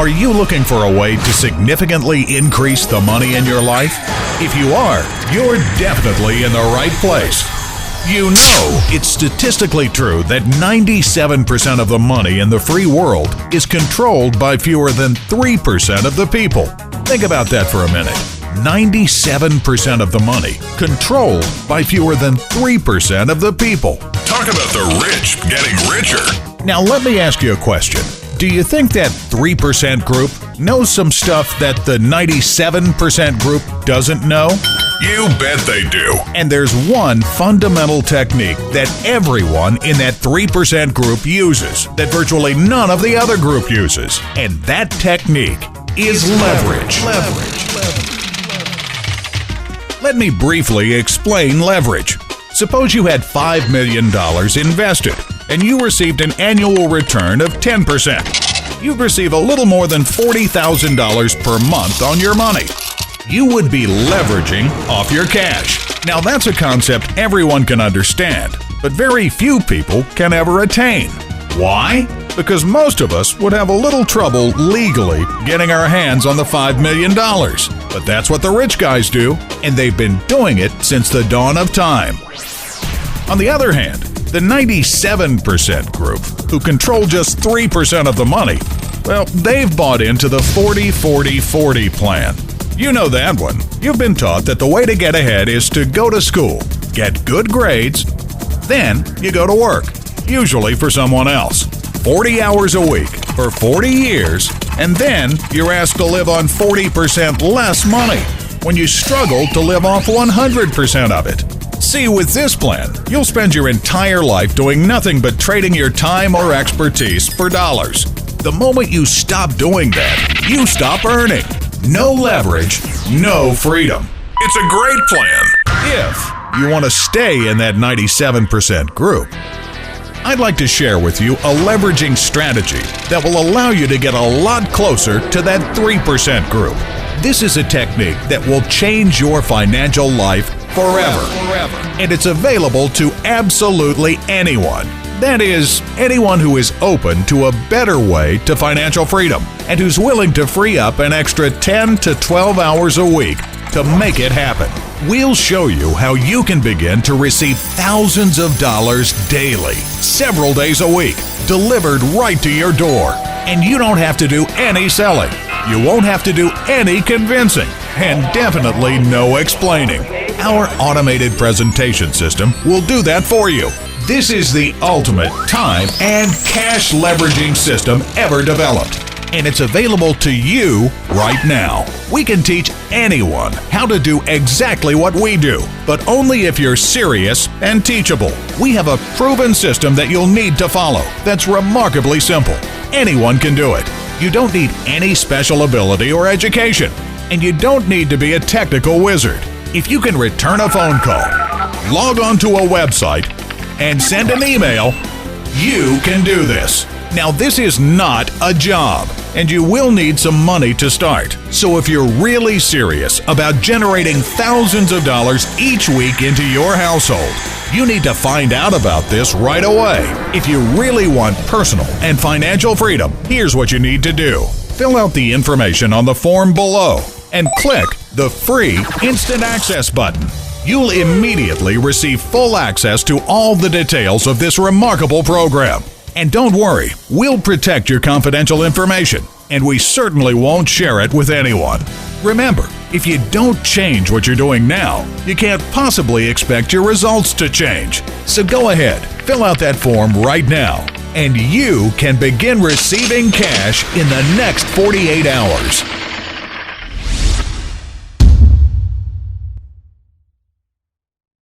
Are you looking for a way to significantly increase the money in your life? If you are, you're definitely in the right place. You know, it's statistically true that 97% of the money in the free world is controlled by fewer than 3% of the people. Think about that for a minute. 97% of the money controlled by fewer than 3% of the people. Talk about the rich getting richer. Now let me ask you a question. Do you think that 3% group knows some stuff that the 97% group doesn't know? You bet they do. And there's one fundamental technique that everyone in that 3% group uses that virtually none of the other group uses. And that technique is leverage. Let me briefly explain leverage. Suppose you had $5 million invested and you received an annual return of 10%. You'd receive a little more than $40,000 per month on your money. You would be leveraging off your cash. Now that's a concept everyone can understand, but very few people can ever attain. Why? Because most of us would have a little trouble legally getting our hands on the $5 million. But that's what the rich guys do, and they've been doing it since the dawn of time. On the other hand, the 97% group, who control just 3% of the money, well, they've bought into the 40-40-40 plan. You know that one. You've been taught that the way to get ahead is to go to school, get good grades, then you go to work, usually for someone else, 40 hours a week for 40 years, and then you're asked to live on 40% less money when you struggle to live off 100% of it. See, with this plan, you'll spend your entire life doing nothing but trading your time or expertise for dollars. The moment you stop doing that, you stop earning. No leverage, no freedom. It's a great plan. If you want to stay in that 97% group, I'd like to share with you a leveraging strategy that will allow you to get a lot closer to that 3% group. This is a technique that will change your financial life forever. And it's available to absolutely anyone. That is, anyone who is open to a better way to financial freedom and who's willing to free up an extra 10 to 12 hours a week to make it happen. We'll show you how you can begin to receive thousands of dollars daily, several days a week, delivered right to your door. And you don't have to do any selling. You won't have to do any convincing, and definitely no explaining. Our automated presentation system will do that for you. This is the ultimate time and cash leveraging system ever developed, and it's available to you right now. We can teach anyone how to do exactly what we do, but only if you're serious and teachable. We have a proven system that you'll need to follow that's remarkably simple. Anyone can do it. You don't need any special ability or education, and you don't need to be a technical wizard. If you can return a phone call, log on to a website, and send an email, you can do this. Now, this is not a job, and you will need some money to start. So if you're really serious about generating thousands of dollars each week into your household, you need to find out about this right away. If you really want personal and financial freedom, here's what you need to do. Fill out the information on the form below and click the free Instant Access button. You'll immediately receive full access to all the details of this remarkable program. And don't worry, we'll protect your confidential information, and we certainly won't share it with anyone. Remember, if you don't change what you're doing now, you can't possibly expect your results to change. So go ahead, fill out that form right now, and you can begin receiving cash in the next 48 hours.